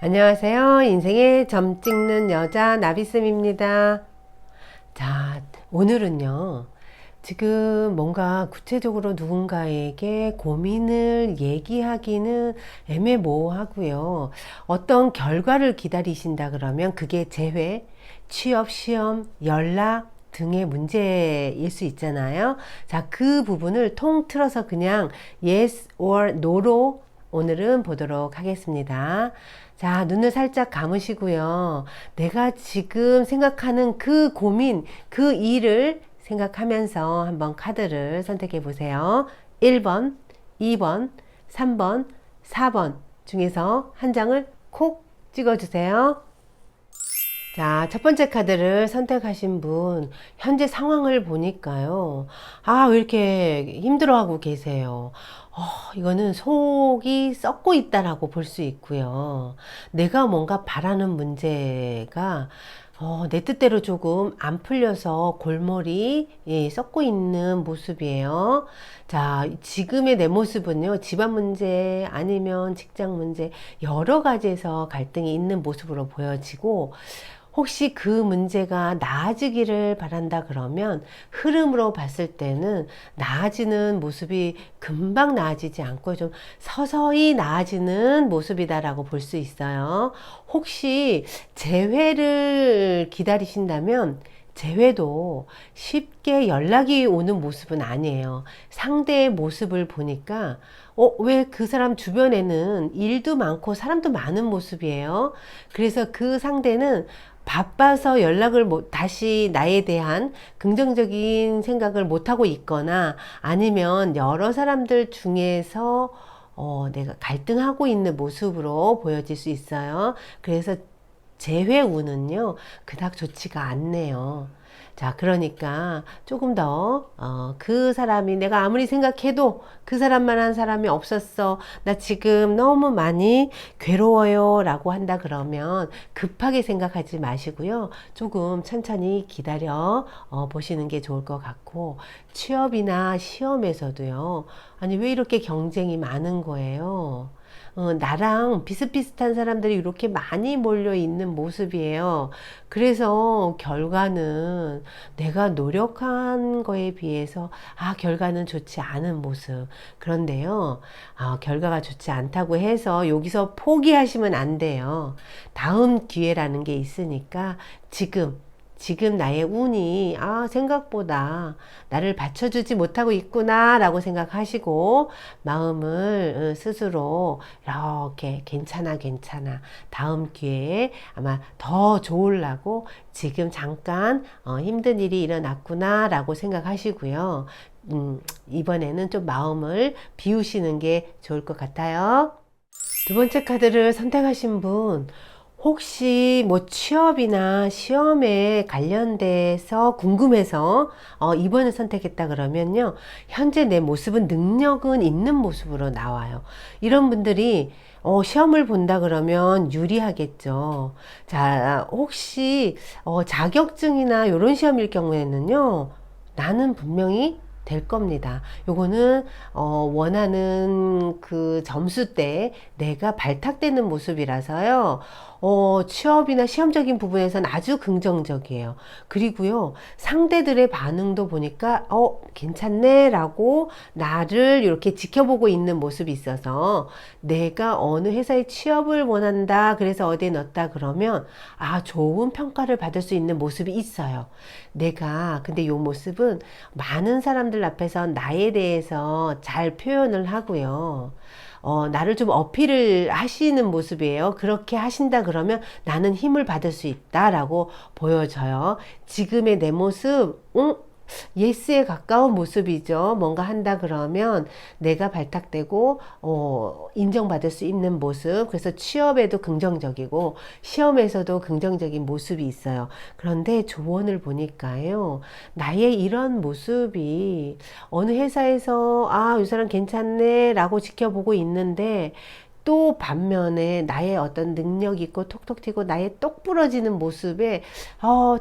안녕하세요. 인생의 점 찍는 여자 나비쌤입니다. 자, 오늘은요. 지금 뭔가 구체적으로 누군가에게 고민을 얘기하기는 애매모호하고요. 어떤 결과를 기다리신다 그러면 그게 재회, 취업, 시험, 연락 등의 문제일 수 있잖아요. 자, 그 부분을 통틀어서 그냥 yes or no로 오늘은 보도록 하겠습니다. 자, 눈을 살짝 감으시고요. 내가 지금 생각하는 그 고민, 그 일을 생각하면서 한번 카드를 선택해 보세요. 1번, 2번, 3번, 4번 중에서 한 장을 콕 찍어주세요. 자, 첫 번째 카드를 선택하신 분, 현재 상황을 보니까요. 아, 왜 이렇게 힘들어하고 계세요? 이거는 속이 썩고 있다라고 볼 수 있고요. 내가 뭔가 바라는 문제가 내 뜻대로 조금 안 풀려서 골머리 썩고 있는 모습이에요. 자, 지금의 내 모습은요, 집안 문제 아니면 직장 문제 여러 가지에서 갈등이 있는 모습으로 보여지고, 혹시 그 문제가 나아지기를 바란다 그러면 흐름으로 봤을 때는 나아지는 모습이 금방 나아지지 않고 좀 서서히 나아지는 모습이다라고 볼 수 있어요. 혹시 재회를 기다리신다면 재회도 쉽게 연락이 오는 모습은 아니에요. 상대의 모습을 보니까 왜 그 사람 주변에는 일도 많고 사람도 많은 모습이에요. 그래서 그 상대는 바빠서 연락을 다시 나에 대한 긍정적인 생각을 못하고 있거나 아니면 여러 사람들 중에서 내가 갈등하고 있는 모습으로 보여질 수 있어요. 그래서 재회운은요, 그닥 좋지가 않네요. 자, 그러니까 조금 더, 그 사람이 내가 아무리 생각해도 그 사람만한 사람이 없었어. 나 지금 너무 많이 괴로워요. 라고 한다 그러면 급하게 생각하지 마시고요. 조금 천천히 기다려 보시는 게 좋을 것 같고, 취업이나 시험에서도요. 아니, 왜 이렇게 경쟁이 많은 거예요? 나랑 비슷비슷한 사람들이 이렇게 많이 몰려 있는 모습이에요. 그래서 결과는 내가 노력한 거에 비해서 결과는 좋지 않은 모습. 그런데요, 결과가 좋지 않다고 해서 여기서 포기하시면 안 돼요. 다음 기회라는 게 있으니까 지금 나의 운이 생각보다 나를 받쳐주지 못하고 있구나 라고 생각하시고 마음을 스스로 이렇게 괜찮아 다음 기회에 아마 더 좋으려고 지금 잠깐 힘든 일이 일어났구나 라고 생각하시고요. 이번에는 좀 마음을 비우시는 게 좋을 것 같아요. 두 번째 카드를 선택하신 분, 혹시 뭐 취업이나 시험에 관련돼서 궁금해서 이번을 선택했다 그러면요. 현재 내 모습은 능력은 있는 모습으로 나와요. 이런 분들이 시험을 본다 그러면 유리하겠죠. 자, 혹시 자격증이나 이런 시험일 경우에는요. 나는 분명히 될 겁니다. 요거는 원하는 그 점수 때 내가 발탁되는 모습이라서요. 취업이나 시험적인 부분에서는 아주 긍정적이에요. 그리고요, 상대들의 반응도 보니까 괜찮네 라고 나를 이렇게 지켜보고 있는 모습이 있어서 내가 어느 회사에 취업을 원한다 그래서 어디에 넣었다 그러면 좋은 평가를 받을 수 있는 모습이 있어요. 근데 이 모습은 많은 사람들 앞에서 나에 대해서 잘 표현을 하고요. 나를 좀 어필을 하시는 모습이에요. 그렇게 하신다 그러면 나는 힘을 받을 수 있다라고 보여져요. 지금의 내 모습, 예스에 가까운 모습이죠. 뭔가 한다 그러면 내가 발탁되고 인정받을 수 있는 모습. 그래서 취업에도 긍정적이고 시험에서도 긍정적인 모습이 있어요. 그런데 조언을 보니까요. 나의 이런 모습이 어느 회사에서 이 사람 괜찮네 라고 지켜보고 있는데 또 반면에 나의 어떤 능력 있고 톡톡 튀고 나의 똑 부러지는 모습에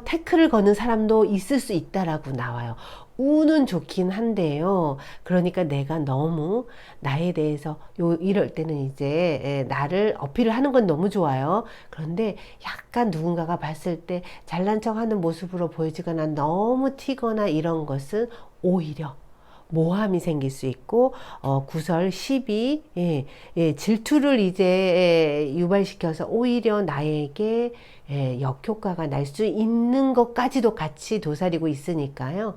태클을 거는 사람도 있을 수 있다라고 나와요. 우는 좋긴 한데요. 그러니까 내가 너무 나에 대해서 이럴 때는 이제 나를 어필을 하는 건 너무 좋아요. 그런데 약간 누군가가 봤을 때 잘난 척 하는 모습으로 보여지거나 너무 튀거나 이런 것은 오히려 모함이 생길 수 있고 구설, 시비, 질투를 이제 유발시켜서 오히려 나에게 역효과가 날 수 있는 것까지도 같이 도사리고 있으니까요.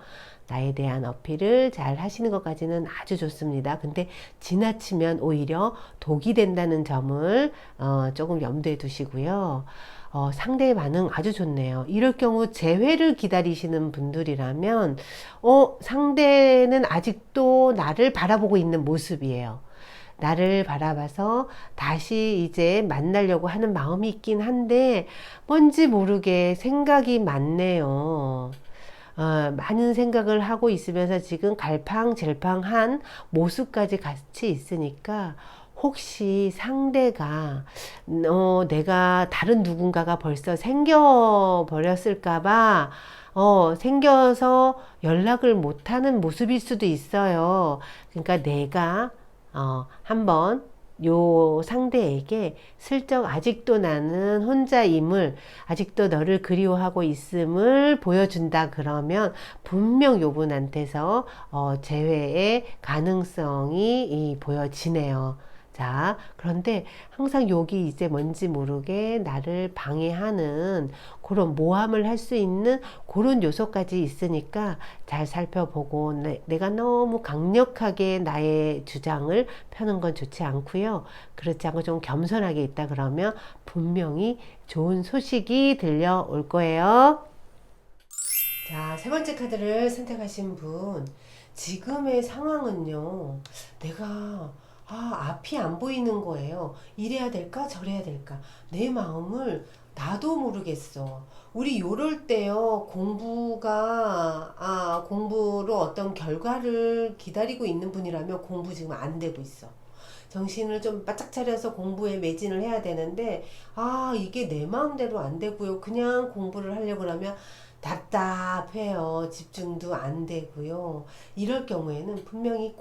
나에 대한 어필을 잘 하시는 것까지는 아주 좋습니다. 근데 지나치면 오히려 독이 된다는 점을 조금 염두에 두시고요. 상대의 반응 아주 좋네요. 이럴 경우 재회를 기다리시는 분들이라면, 상대는 아직도 나를 바라보고 있는 모습이에요. 나를 바라봐서 다시 이제 만나려고 하는 마음이 있긴 한데, 뭔지 모르게 생각이 많네요. 많은 생각을 하고 있으면서 지금 갈팡질팡한 모습까지 같이 있으니까 혹시 상대가 내가 다른 누군가가 벌써 생겨버렸을까봐 생겨서 연락을 못하는 모습일 수도 있어요. 그러니까 내가 한번 요 상대에게 슬쩍 아직도 나는 혼자임을, 아직도 너를 그리워하고 있음을 보여준다 그러면 분명 요분한테서 재회의 가능성이 보여지네요. 자, 그런데 항상 여기 이제 뭔지 모르게 나를 방해하는 그런 모함을 할 수 있는 그런 요소까지 있으니까 잘 살펴보고 내가 너무 강력하게 나의 주장을 펴는 건 좋지 않고요. 그렇지 않고 좀 겸손하게 있다 그러면 분명히 좋은 소식이 들려올 거예요. 자, 세 번째 카드를 선택하신 분. 지금의 상황은요, 내가, 앞이 안 보이는 거예요. 이래야 될까? 저래야 될까? 내 마음을 나도 모르겠어. 우리 요럴 때요, 공부로 어떤 결과를 기다리고 있는 분이라면 공부 지금 안 되고 있어. 정신을 좀 바짝 차려서 공부에 매진을 해야 되는데, 이게 내 마음대로 안 되고요. 그냥 공부를 하려고 그러면 답답해요. 집중도 안 되고요. 이럴 경우에는 분명히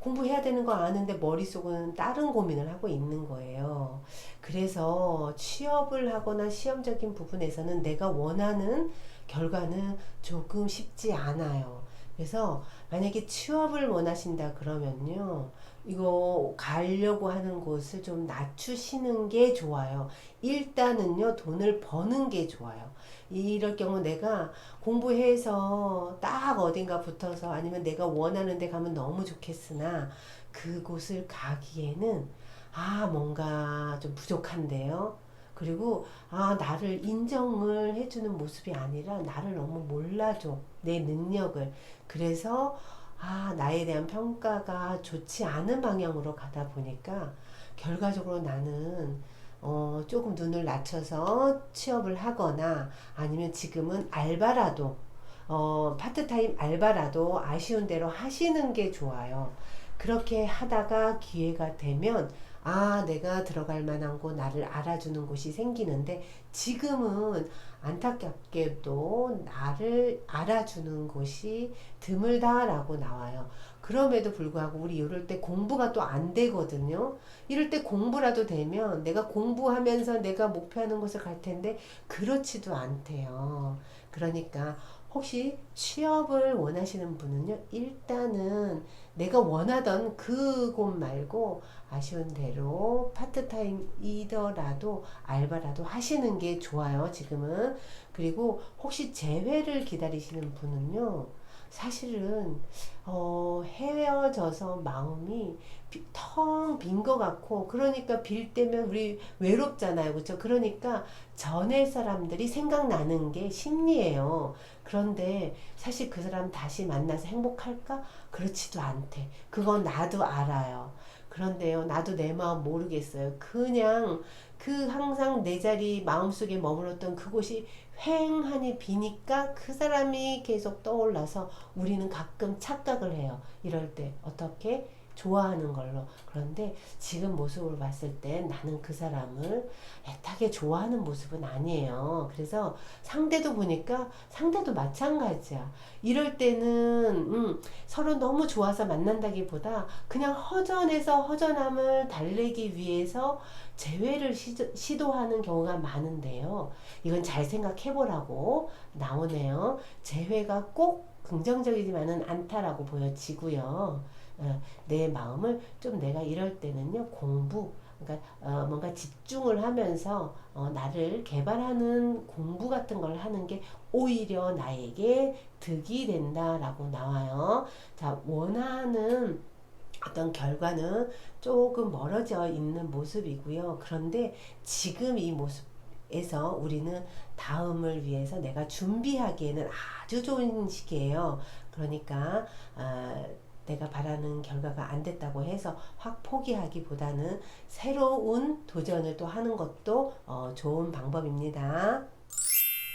공부해야 되는 거 아는데 머릿속은 다른 고민을 하고 있는 거예요. 그래서 취업을 하거나 시험적인 부분에서는 내가 원하는 결과는 조금 쉽지 않아요. 그래서 만약에 취업을 원하신다 그러면요. 이거 가려고 하는 곳을 좀 낮추시는 게 좋아요. 일단은요, 돈을 버는 게 좋아요. 이럴 경우 내가 공부해서 딱 어딘가 붙어서 아니면 내가 원하는 데 가면 너무 좋겠으나 그곳을 가기에는 뭔가 좀 부족한데요. 그리고 나를 인정을 해주는 모습이 아니라 나를 너무 몰라줘. 내 능력을. 그래서 나에 대한 평가가 좋지 않은 방향으로 가다 보니까 결과적으로 나는 조금 눈을 낮춰서 취업을 하거나 아니면 지금은 알바라도 파트타임 알바라도 아쉬운 대로 하시는 게 좋아요. 그렇게 하다가 기회가 되면 내가 들어갈 만한 곳, 나를 알아주는 곳이 생기는데 지금은 안타깝게도 나를 알아주는 곳이 드물다라고 나와요. 그럼에도 불구하고 우리 이럴 때 공부가 또 안 되거든요. 이럴 때 공부라도 되면 내가 공부하면서 내가 목표하는 곳을 갈 텐데 그렇지도 않대요. 그러니까 혹시 취업을 원하시는 분은요, 일단은 내가 원하던 그곳 말고 아쉬운 대로 파트타임이더라도 알바라도 하시는 게 좋아요, 지금은. 그리고 혹시 재회를 기다리시는 분은요, 사실은 헤어져서 마음이 텅 빈 것 같고, 그러니까 빌 때면 우리 외롭잖아요, 그렇죠? 그러니까 전에 사람들이 생각나는 게 심리예요. 그런데 사실 그 사람 다시 만나서 행복할까? 그렇지도 않대. 그건 나도 알아요. 그런데요, 나도 내 마음 모르겠어요. 그냥 항상 내 자리 마음속에 머물렀던 그곳이 휑하니 비니까 그 사람이 계속 떠올라서 우리는 가끔 착각을 해요. 이럴 때 어떻게 좋아하는 걸로. 그런데 지금 모습을 봤을 때 나는 그 사람을 애타게 좋아하는 모습은 아니에요. 그래서 상대도 보니까 상대도 마찬가지야. 이럴 때는 서로 너무 좋아서 만난다기보다 그냥 허전해서 허전함을 달래기 위해서 재회를 시도하는 경우가 많은데요. 이건 잘 생각해 보라고 나오네요. 재회가 꼭 긍정적이지만은 않다라고 보여지고요. 내 마음을 좀 내가 이럴 때는요, 공부, 그러니까 뭔가 집중을 하면서 나를 개발하는 공부 같은 걸 하는 게 오히려 나에게 득이 된다라고 나와요. 자, 원하는 어떤 결과는 조금 멀어져 있는 모습이고요. 그런데 지금 이 모습에서 우리는 다음을 위해서 내가 준비하기에는 아주 좋은 시기예요. 그러니까 내가 바라는 결과가 안 됐다고 해서 확 포기하기보다는 새로운 도전을 또 하는 것도 좋은 방법입니다.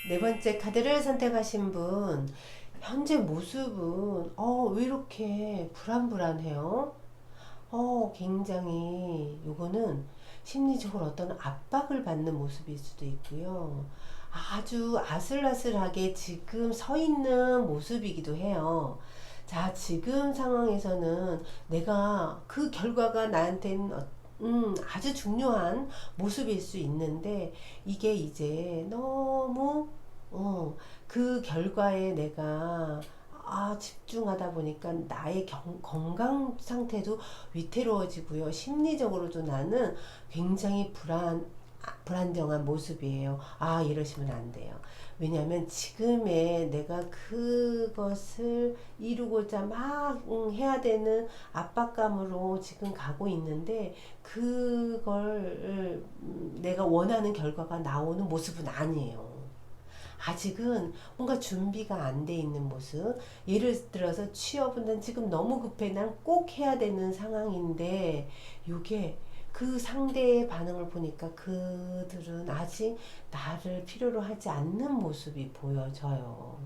네 번째 카드를 선택하신 분, 현재 모습은 왜 이렇게 불안불안해요? 굉장히 요거는 심리적으로 어떤 압박을 받는 모습일 수도 있고요. 아주 아슬아슬하게 지금 서 있는 모습이기도 해요. 자, 지금 상황에서는 내가 그 결과가 나한테는 아주 중요한 모습일 수 있는데 이게 이제 너무 그 결과에 내가 집중하다 보니까 나의 건강 상태도 위태로워지고요. 심리적으로도 나는 굉장히 불안정한 모습이에요. 이러시면 안 돼요. 왜냐하면 지금의 내가 그것을 이루고자 막 해야 되는 압박감으로 지금 가고 있는데 그걸 내가 원하는 결과가 나오는 모습은 아니에요. 아직은 뭔가 준비가 안 돼 있는 모습. 예를 들어서 취업은 난 지금 너무 급해. 난 꼭 해야 되는 상황인데, 요게 그 상대의 반응을 보니까 그들은 아직 나를 필요로 하지 않는 모습이 보여져요.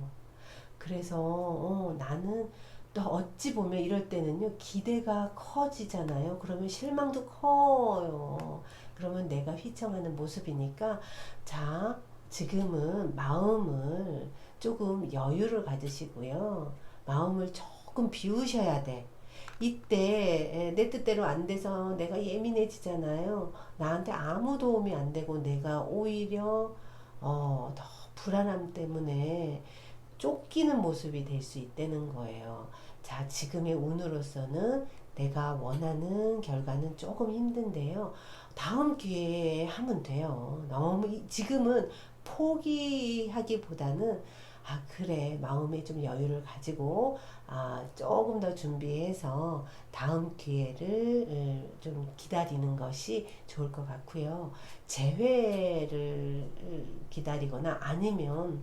그래서 나는 또 어찌 보면 이럴 때는요, 기대가 커지잖아요. 그러면 실망도 커요. 그러면 내가 휘청하는 모습이니까, 자, 지금은 마음을 조금 여유를 가지시고요. 마음을 조금 비우셔야 돼. 이때 내 뜻대로 안 돼서 내가 예민해지잖아요. 나한테 아무 도움이 안 되고 내가 오히려 더 불안함 때문에 쫓기는 모습이 될 수 있다는 거예요. 자, 지금의 운으로서는 내가 원하는 결과는 조금 힘든데요. 다음 기회에 하면 돼요. 너무 지금은 포기하기보다는 그래, 마음에 좀 여유를 가지고 조금 더 준비해서 다음 기회를 좀 기다리는 것이 좋을 것 같고요. 재회를 기다리거나 아니면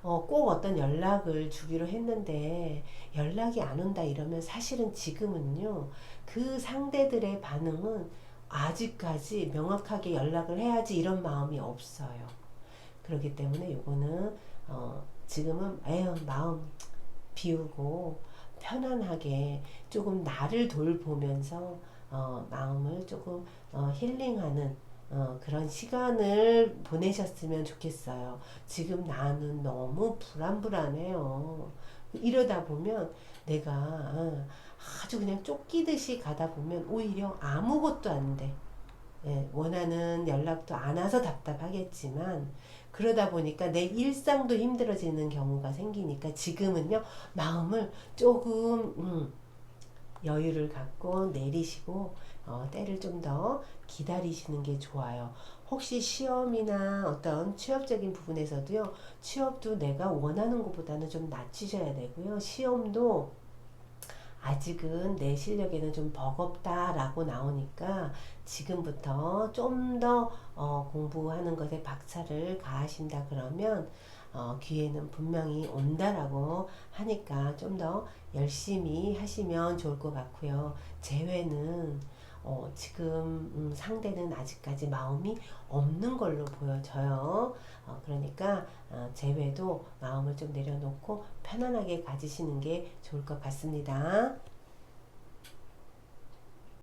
꼭 어떤 연락을 주기로 했는데 연락이 안 온다 이러면 사실은 지금은요, 그 상대들의 반응은 아직까지 명확하게 연락을 해야지 이런 마음이 없어요. 그렇기 때문에 요거는 지금은 에휴 마음 비우고 편안하게 조금 나를 돌보면서 마음을 조금 힐링하는 그런 시간을 보내셨으면 좋겠어요. 지금 나는 너무 불안해요. 이러다 보면 내가 아주 그냥 쫓기듯이 가다 보면 오히려 아무것도 안 돼. 예, 원하는 연락도 안 와서 답답하겠지만 그러다 보니까 내 일상도 힘들어지는 경우가 생기니까 지금은요 마음을 조금 여유를 갖고 내리시고 때를 좀 더 기다리시는 게 좋아요. 혹시 시험이나 어떤 취업적인 부분에서도요, 취업도 내가 원하는 것보다는 좀 낮추셔야 되고요. 시험도 아직은 내 실력에는 좀 버겁다라고 나오니까 지금부터 좀 더 공부하는 것에 박차를 가하신다 그러면 기회는 분명히 온다라고 하니까 좀 더 열심히 하시면 좋을 것 같고요. 재회는 지금 상대는 아직까지 마음이 없는 걸로 보여져요. 그러니까 재회도 마음을 좀 내려놓고 편안하게 가지시는 게 좋을 것 같습니다.